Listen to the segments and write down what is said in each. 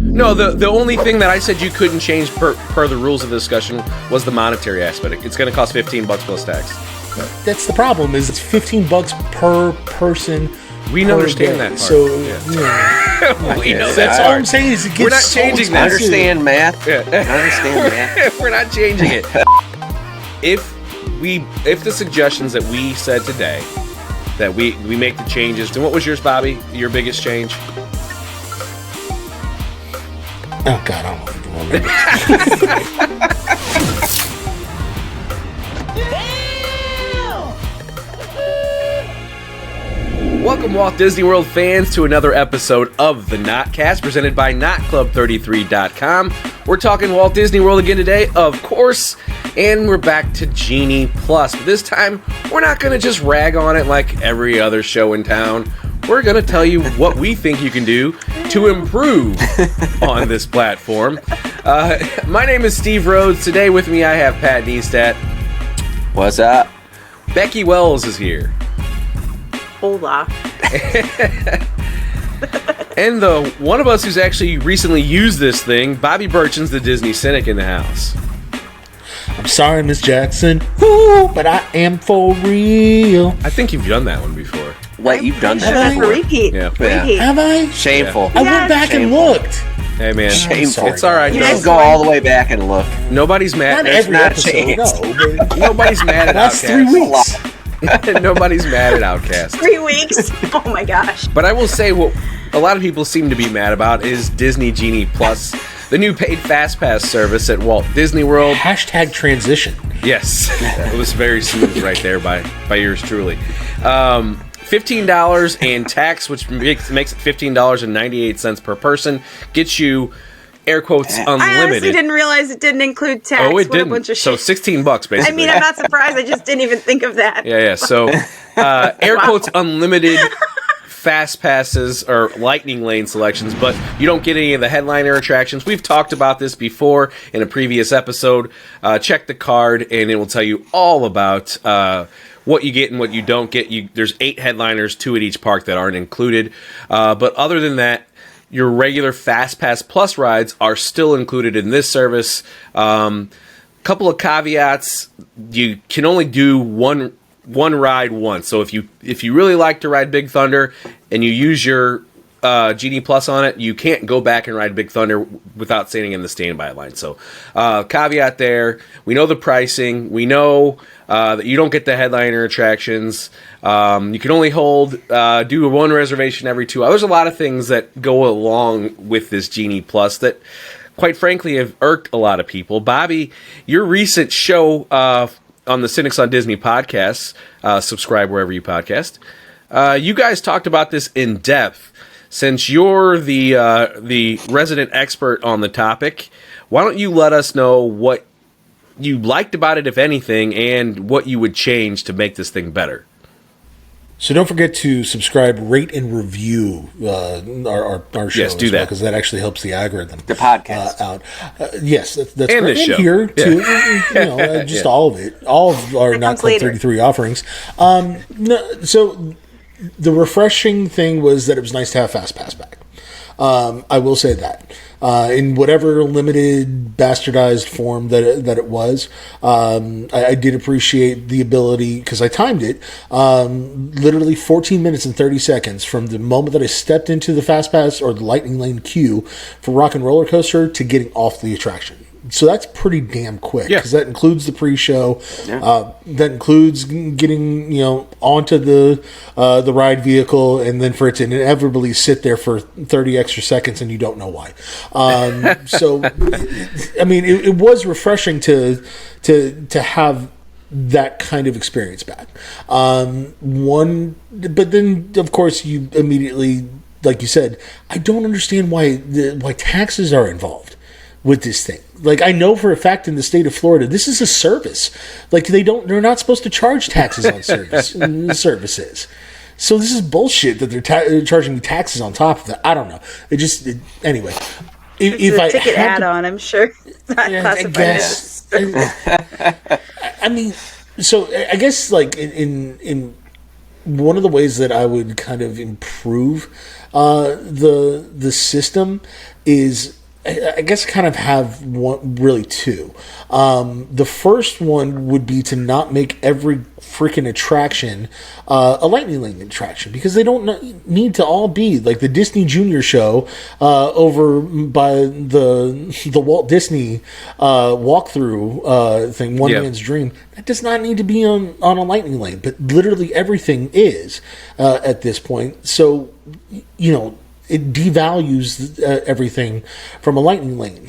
No, the only thing that I said you couldn't change per the rules of the discussion was the monetary aspect. It's going to cost $15 plus tax. That's the problem. Is it's $15 per person. We understand that part. So we know that's all I'm saying. Is it gets we're not changing that. Understand math. Yeah. Understand math. We're not changing it. If the suggestions that we said today, that we make the changes. And what was yours, Bobby? Your biggest change? Oh God, I don't remember. Welcome, Walt Disney World fans, to another episode of the Notcast, presented by NotClub33.com. We're talking Walt Disney World again today, of course, and we're back to Genie Plus. But this time, we're not going to just rag on it like every other show in town. We're going to tell you what we think you can do to improve on this platform. My name is Steve Rhodes. Today with me, I have Pat Neistat. What's up? Becky Wells is here. Hola. And the one of us who's actually recently used this thing, Bobby Burchin's the Disney Cynic in the house. I'm sorry, Miss Jackson, but I am for real. I think you've done that one before. What, you've done Sure, that that's a before? repeat. Yeah. Repeat. Have I? Shameful. I went back and looked. Hey man, Shameful. it's all right. You You guys just go all the way back and look. Nobody's mad. Not There's every not a episode, chance. no. But Nobody's mad at that's 3 Outcast. weeks. Nobody's mad at Outcast. 3 weeks. Oh my gosh. But I will say what a lot of people seem to be mad about is Disney Genie Plus, the new paid FastPass service at Walt Disney World. Hashtag transition. Yes, it was very smooth right there by yours truly. $15 and tax, which makes it $15.98 per person, gets you air quotes I honestly unlimited. didn't realize it didn't include tax. Oh, it What didn't. A bunch of So shit. $16 basically. I mean, I'm not surprised. I just didn't even think of that. Yeah. So, air Wow. quotes unlimited fast passes or lightning lane selections, but you don't get any of the headliner attractions. We've talked about this before in a previous episode. Check the card, and it will tell you all about what you get and what you don't get. There's 8 headliners, 2 at each park that aren't included. But other than that, your regular FastPass Plus rides are still included in this service. Couple of caveats: you can only do one ride once. So if you really like to ride Big Thunder and you use your Genie Plus on it, you can't go back and ride Big Thunder without standing in the standby line. So caveat there. We know the pricing. We know that you don't get the headliner attractions. You can only do one reservation every 2 hours. There's a lot of things that go along with this Genie Plus that, quite frankly, have irked a lot of people. Bobby, your recent show on the Cynics on Disney podcast, subscribe wherever you podcast, you guys talked about this in depth. Since you're the resident expert on the topic, why don't you let us know what you liked about it, if anything, and what you would change to make this thing better? So don't forget to subscribe, rate, and review our show. Yes, do that, because that actually helps the algorithm. The podcast out. Yes, that's and correct. this show. And here too. Yeah. Just all of it, all of our Not Club 33 offerings. So the refreshing thing was that it was nice to have FastPass back. I will say that. In whatever limited, bastardized form that it was, I did appreciate the ability, because I timed it, literally 14 minutes and 30 seconds from the moment that I stepped into the FastPass or the Lightning Lane queue for Rock and Roller Coaster to getting off the attraction. So that's pretty damn quick, because that includes the pre-show. Yeah. That includes getting onto the ride vehicle, and then for it to inevitably sit there for 30 extra seconds, and you don't know why. So, I mean, it was refreshing to have that kind of experience back. But then of course you immediately, like you said, I don't understand why taxes are involved with this thing. Like, I know for a fact in the state of Florida, this is a service. Like, they're not supposed to charge taxes on services. So this is bullshit that they're charging me taxes on top of that. I don't know. Anyway. It's a ticket add-on, I'm sure. It's not classified as. I mean, so I guess like in one of the ways that I would kind of improve the system is, I guess, kind of have one, really two. The first one would be to not make every freaking attraction a lightning lane attraction, because they don't need to all be like the Disney Junior show over by the Walt Disney walkthrough thing, One Man's Dream. That does not need to be on a lightning lane, but literally everything is at this point. So, it devalues everything from a lightning lane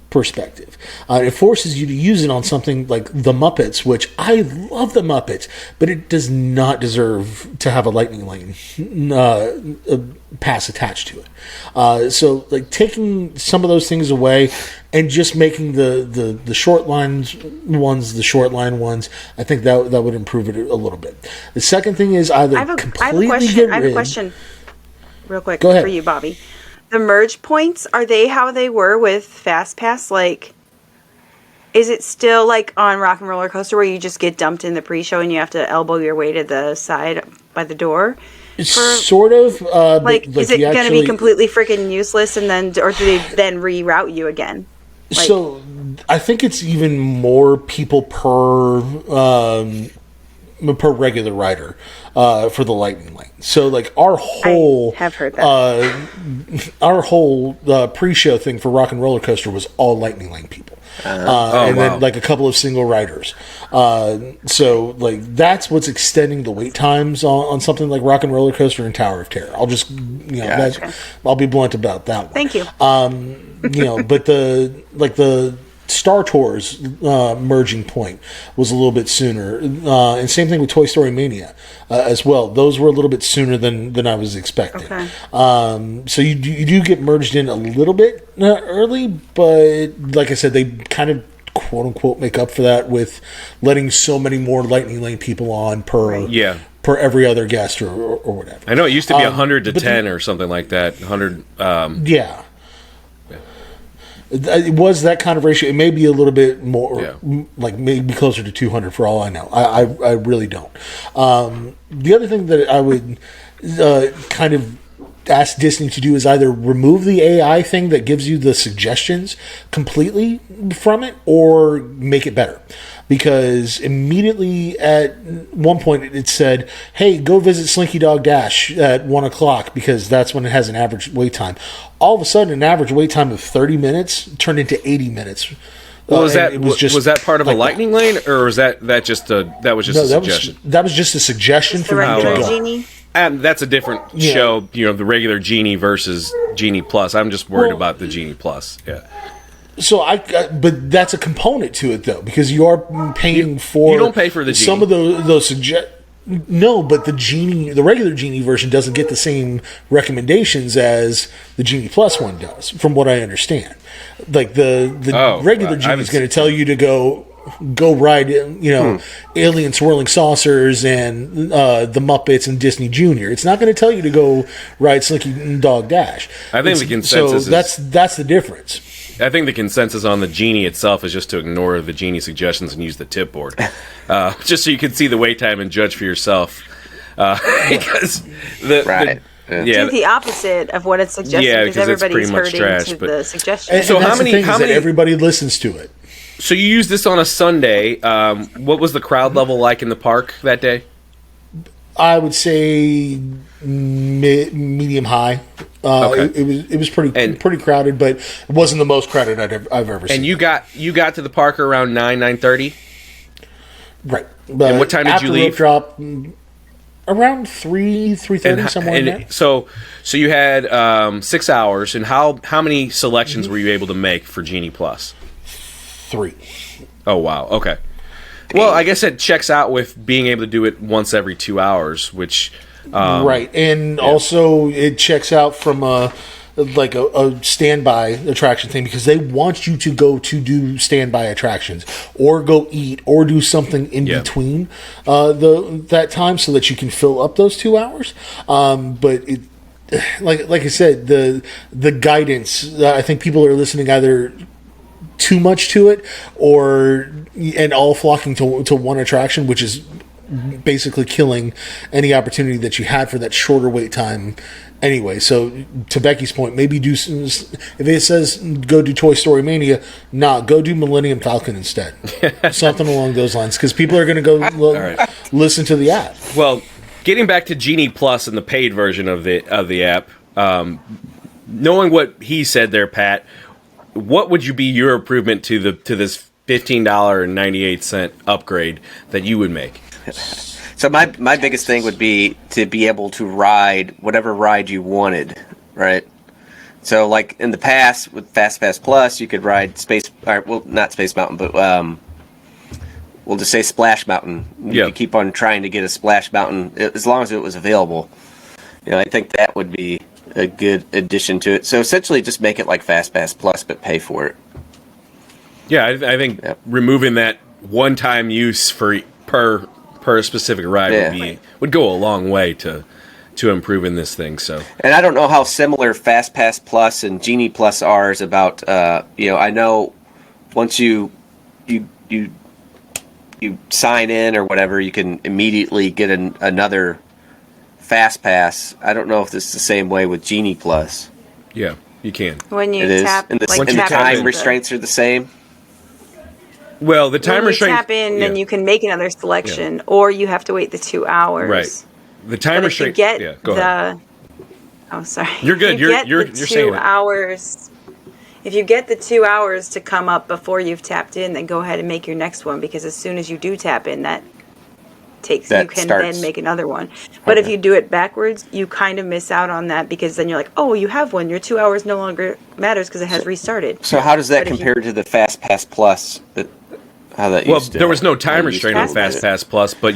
perspective. It forces you to use it on something like the Muppets, which I love the Muppets, but it does not deserve to have a lightning lane pass attached to it. So, like, taking some of those things away and just making the short lines ones the short line ones, I think that would improve it a little bit. The second thing is either completely get rid. I have a question. Real quick Go ahead. for you, Bobby. The merge points, are they how they were with Fast Pass? Like, is it still like on Rock and Roller Coaster where you just get dumped in the pre-show and you have to elbow your way to the side by the door? Sort of. Is it going to be completely freaking useless, and then, or do they then reroute you again? So I think it's even more people per regular rider for the lightning lane. So like our whole I have heard that. Our whole pre-show thing for Rock and Roller Coaster was all lightning lane people. Then like a couple of single riders. So like that's what's extending the wait times on something like Rock and Roller Coaster and Tower of Terror. I'll just I'll be blunt about that one. Thank you. But the Star Tours merging point was a little bit sooner, and same thing with Toy Story Mania as well. Those were a little bit sooner than I was expecting. Okay. So you do get merged in a little bit early, but like I said, they kind of quote unquote make up for that with letting so many more Lightning Lane people on per every other guest or whatever. I know it used to be 100 to 10 or something like that. 100. It was that kind of ratio. It may be a little bit more, like maybe closer to 200 for all I know. I really don't. The other thing that I would kind of ask Disney to do is either remove the AI thing that gives you the suggestions completely from it, or make it better. Because immediately at one point it said, hey, go visit Slinky Dog Dash at 1 o'clock because that's when it has an average wait time. All of a sudden, an average wait time of 30 minutes turned into 80 minutes. Well, was that part of a lightning lane, or was that just a suggestion? That was just a suggestion for me to go. Genie? And that's a different show, the regular Genie versus Genie Plus. I'm just worried about the Genie Plus. Yeah. So but that's a component to it though, because you are paying for. You don't pay for the Genie. Some of those No, but the regular Genie version doesn't get the same recommendations as the Genie Plus one does, from what I understand. Like the regular Genie is going to tell you to go ride, Alien Swirling Saucers and the Muppets and Disney Junior. It's not going to tell you to go ride Slinky Dog Dash. I think the consensus that's the difference. I think the consensus on the Genie itself is just to ignore the Genie suggestions and use the tip board, just so you can see the wait time and judge for yourself. Because do the opposite of what it's suggesting. Yeah, because it's pretty much trash. To the suggestions. So how many everybody listens to it. So you used this on a Sunday. What was the crowd level like in the park that day? I would say medium high. It was pretty crowded, but it wasn't the most crowded I've ever seen. And you got to the park around 9:30. Right. But and what time did you leave? Drop around 3:30 somewhere in there. So you had 6 hours, and how many selections were you able to make for Genie Plus? 3. Oh wow. Okay. Well, I guess it checks out with being able to do it once every 2 hours, which right, and also it checks out from a standby attraction thing, because they want you to go to do standby attractions or go eat or do something in between that time, so that you can fill up those 2 hours. But it, like I said, the guidance. I think people are listening either too much to it and all flocking to one attraction, which is basically killing any opportunity that you had for that shorter wait time anyway. So to Becky's point, maybe if it says go do Toy Story Mania, go do Millennium Falcon instead. Something along those lines, because people are going to go listen to the app. Well, getting back to Genie Plus and the paid version of the app, knowing what he said there, Pat, what would you be your improvement to this $15.98 upgrade that you would make? So my biggest thing would be to be able to ride whatever ride you wanted, right? So like in the past with FastPass Plus, you could ride not Space Mountain, but we'll just say Splash Mountain. You could keep on trying to get a Splash Mountain as long as it was available. I think that would be a good addition to it. So essentially just make it like FastPass Plus, but pay for it. Yeah, I think removing that one-time use per specific ride would go a long way to improving this thing. So, and I don't know how similar FastPass Plus and Genie Plus are about. I know once you sign in or whatever, you can immediately get another FastPass. I don't know if this is the same way with Genie Plus. Yeah, you can. When you tap, and the time restraints are the same. Well, the time restraint. Tap in, then you can make another selection, or you have to wait the 2 hours. Right. The time restraint. Go ahead. Oh, sorry. You're good. You're saying 2 hours. If you get the 2 hours to come up before you've tapped in, then go ahead and make your next one, because as soon as you do tap in, you can then make another one. But if you do it backwards, you kind of miss out on that, because then you're like, oh, you have one. Your 2 hours no longer matters because it has restarted. So how does that compare to the FastPass Plus? There was no time restraint on FastPass Plus, but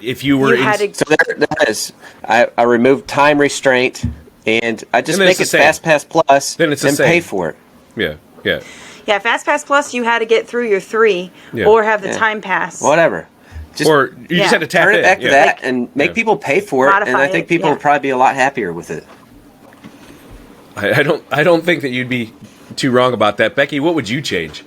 if you were so there is. I removed time restraint, and I just make it FastPass Plus, then it's and pay for it. Yeah. Yeah, FastPass Plus, you had to get through your 3 or have the time pass. Whatever. Or you just had to tap turn it back in. to that and make people pay for it, and I think people will probably be a lot happier with it. I don't think that you'd be too wrong about that. Becky, what would you change?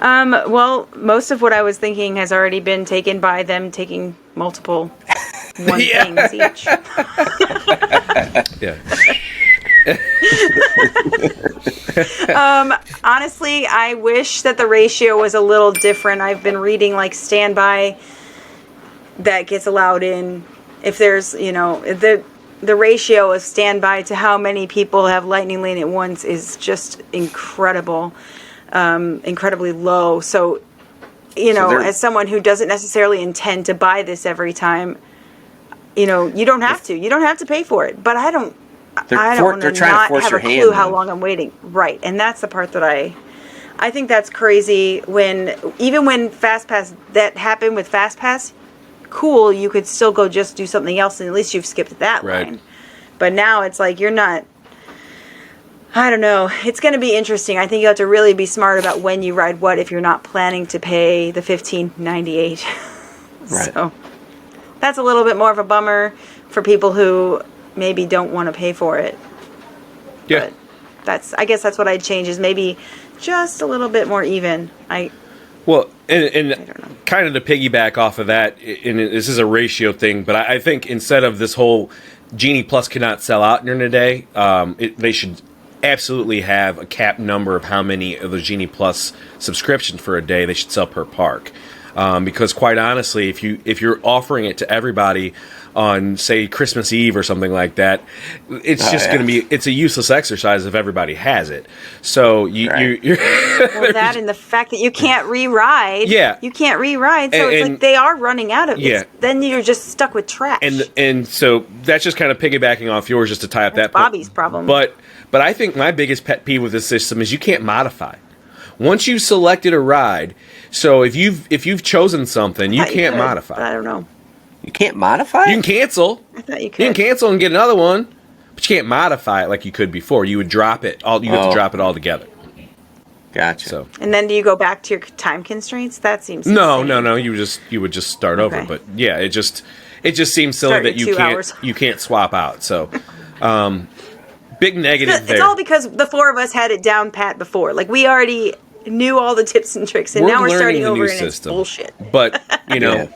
Well, most of what I was thinking has already been taken by them taking multiple things each. Yeah. Honestly, I wish that the ratio was a little different. I've been reading like standby that gets allowed in. If there's, the ratio of standby to how many people have Lightning Lane at once is just incredible. Incredibly low. So, as someone who doesn't necessarily intend to buy this every time, you don't have to. You don't have to pay for it. But I don't want to not have a clue how long I'm waiting. Right, and that's the part that I think that's crazy. Even when FastPass, that happened with FastPass, cool. You could still go just do something else, and at least you've skipped that line. But now it's like you're not. I don't know. It's going to be interesting. I think you have to really be smart about when you ride what if you're not planning to pay the $15.98. Right. So that's a little bit more of a bummer for people who maybe don't want to pay for it. Yeah. But I guess that's what I'd change, is maybe just a little bit more even. Well, and kind of to piggyback off of that, and this is a ratio thing, but I think instead of this whole Genie Plus cannot sell out during the day, they should absolutely have a cap number of how many of the Genie Plus subscriptions for a day they should sell per park. Because quite honestly, if you're offering it to everybody on, say, Christmas Eve or something like that, it's just going to be, it's a useless exercise if everybody has it. So you're well, that and the fact that you can't re-ride. Yeah. You can't re-ride, so it's like they are running out of it. Yeah. Then you're just stuck with trash. And so that's just kind of piggybacking off yours just to tie up that Bobby's problem. But I think my biggest pet peeve with this system is you can't modify. Once you've selected a ride, so if you've chosen something, you can't modify. But I don't know. You can't modify it? You can cancel. I thought you could. You can cancel and get another one, but you can't modify it like you could before. You would drop it all. You have to drop it all together. Gotcha. So. And then do you go back to your time constraints? That seems no. insane. You would just start over. But yeah, it just seems silly that you can't swap out. So. Big negative there. It's all because the four of us had it down pat before. Like, we already knew all the tips and tricks, and now we're starting over, and it's bullshit. But you know,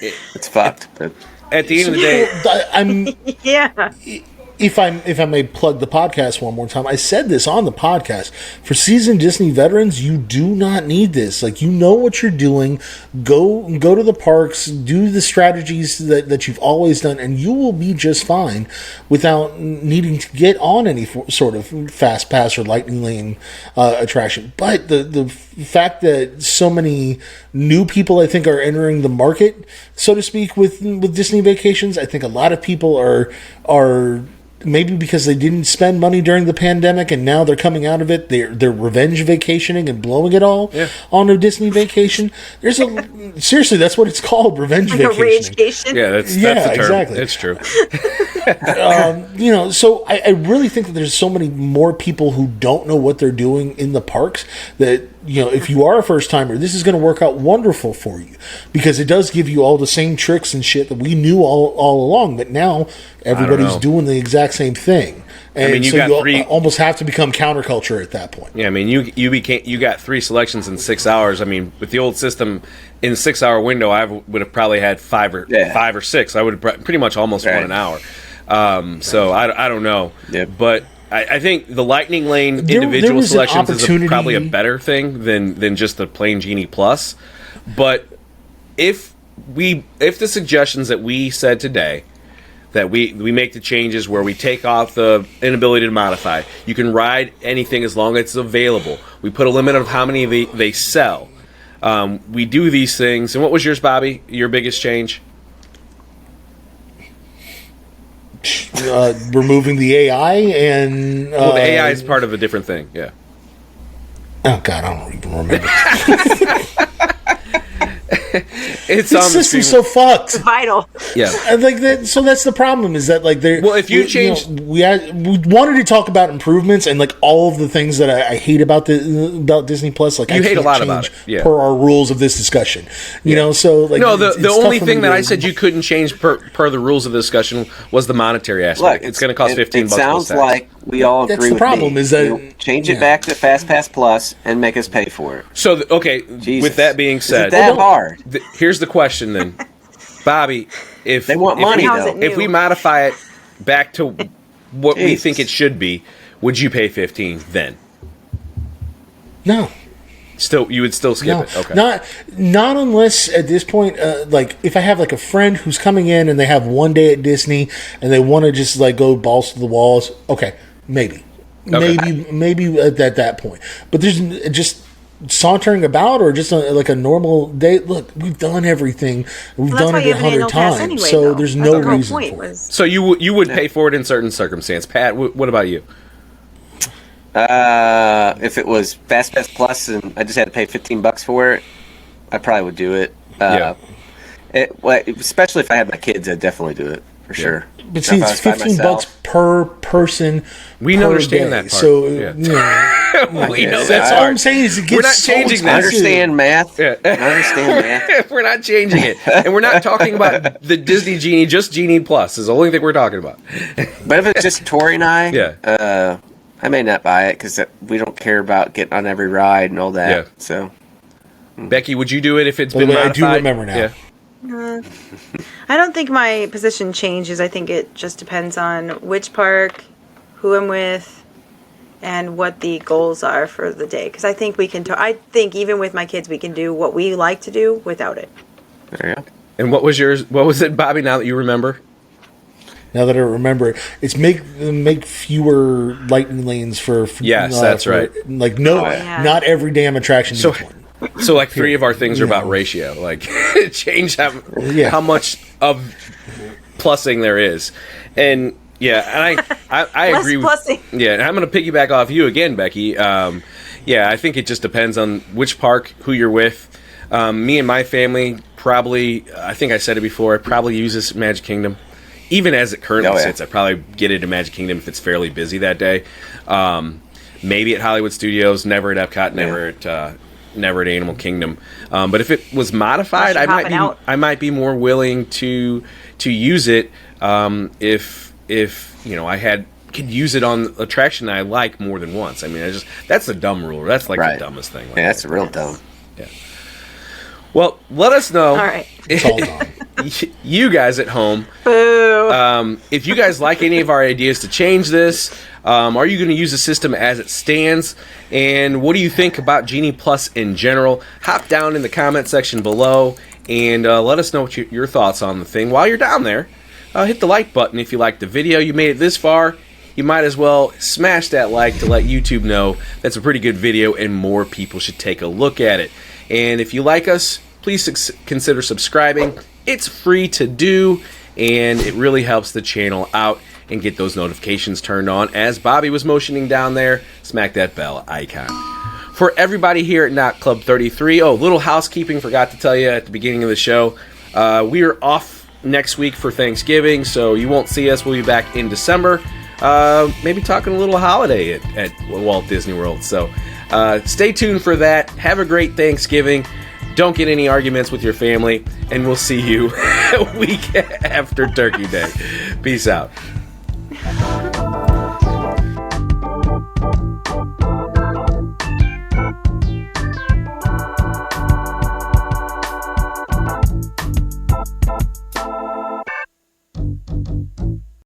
it's fucked. But at the end of the day, yeah. If I may plug the podcast one more time, I said this on the podcast. For seasoned Disney veterans, you do not need this. Like, you know what you're doing. Go to the parks, do the strategies that you've always done, and you will be just fine without needing to get on any sort of fast pass or lightning lane attraction. But the fact that so many new people, I think, are entering the market, so to speak, with Disney Vacations, I think a lot of people are maybe because they didn't spend money during the pandemic and now they're coming out of it, they're revenge vacationing and blowing it all on a Disney vacation. Seriously, that's what it's called, revenge vacationing. Yeah, that's the term. Exactly. It's true. So I really think that there's so many more people who don't know what they're doing in the parks that, if you are a first timer, this is going to work out wonderful for you, because it does give you all the same tricks and shit that we knew all along, but now everybody's doing the exact same thing. And you almost have to become counterculture at that point. Yeah, I mean, you got 3 selections in 6 hours. I mean, with the old system, in a 6 hour window, I would have probably had 5 or 6. I would have pretty much almost won an hour. So I don't know, but I think the lightning lane individual selections is probably a better thing than just the plain Genie Plus. But if the suggestions that we said today, that we make the changes where we take off the inability to modify, you can ride anything as long as it's available. We put a limit of how many they sell. We do these things. And what was yours, Bobby? Your biggest change? Removing the AI and the AI is part of a different thing. Yeah. Oh God, I don't even remember. This system's so fucked. It's vital. Yeah. Like that. So that's the problem. Is that like there? Well, if you change, we wanted to talk about improvements and like all of the things that I hate about Disney Plus. Like you hate a lot about it. Per our rules of this discussion. So like no, the only thing that I said you couldn't change per the rules of the discussion was the monetary aspect. Look, it's going to cost $15. It sounds like we all agree. That's the problem. Me. Is that change it back to FastPass Plus and make us pay for it? So with that being said, is it that hard? Here's the question then, Bobby. If they want money, though, if we modify it back to what we think it should be, would you pay $15 then? No. Still, you would still skip it. Okay. Not unless at this point, like if I have like a friend who's coming in and they have one day at Disney and they want to just like go balls to the walls. Okay, maybe at that point. But there's just sauntering about or just like a normal day. Look, we've done everything. We've done it 100 times. Anyway, so there's no reason for it. So you would pay for it in certain circumstances. Pat, what about you? If it was FastPass Plus and I just had to pay $15 for it, I probably would do it. Especially if I had my kids, I'd definitely do it for sure. But see, it's $15 per person. We understand that part. So we know that's all I'm saying is it gets we're not changing that. I understand math. I understand math. We're not changing it, and we're not talking about the Disney Genie. Just Genie Plus is the only thing we're talking about. But if it's just Tori and I, I may not buy it because we don't care about getting on every ride and all that. Yeah. So, Becky, would you do it if it's been modified? I do remember now. Yeah. I don't think my position changes. I think it just depends on which park, who I'm with, and what the goals are for the day. Because I think we can. I think even with my kids, we can do what we like to do without it. There you go. And what was yours? What was it, Bobby? Now that you remember. Now that I remember, it's make fewer lightning lanes for yes, that's right. Like not every damn attraction. So like 3 of our things are about ratio. Like change how much of plussing there is, and and I agree. Plussing. And I'm going to piggyback off you again, Becky. I think it just depends on which park, who you're with. Me and my family probably. I think I said it before. I probably use this Magic Kingdom. Even as it currently sits, I probably get into Magic Kingdom if it's fairly busy that day. Maybe at Hollywood Studios, never at Epcot, never at Animal Kingdom. But if it was modified, I might be more willing to use it if I had could use it on attraction I like more than once. I mean, that's the dumb rule. That's like the dumbest thing. Yeah, that's real dumb. Yeah. Well, let us know. All right. It's all dumb. You guys at home, Boo. if you guys like any of our ideas to change this, are you going to use the system as it stands? And what do you think about Genie Plus in general? Hop down in the comment section below and let us know what your thoughts on the thing. While you're down there, hit the like button if you liked the video. You made it this far, you might as well smash that like to let YouTube know that's a pretty good video and more people should take a look at it. And if you like us, please consider subscribing. It's free to do, and it really helps the channel out and get those notifications turned on. As Bobby was motioning down there, smack that bell icon. For everybody here at Knot Club 33, little housekeeping, forgot to tell you at the beginning of the show. We are off next week for Thanksgiving, so you won't see us. We'll be back in December, maybe talking a little holiday at Walt Disney World. So stay tuned for that. Have a great Thanksgiving. Don't get any arguments with your family, and we'll see you a week after Turkey Day. Peace out.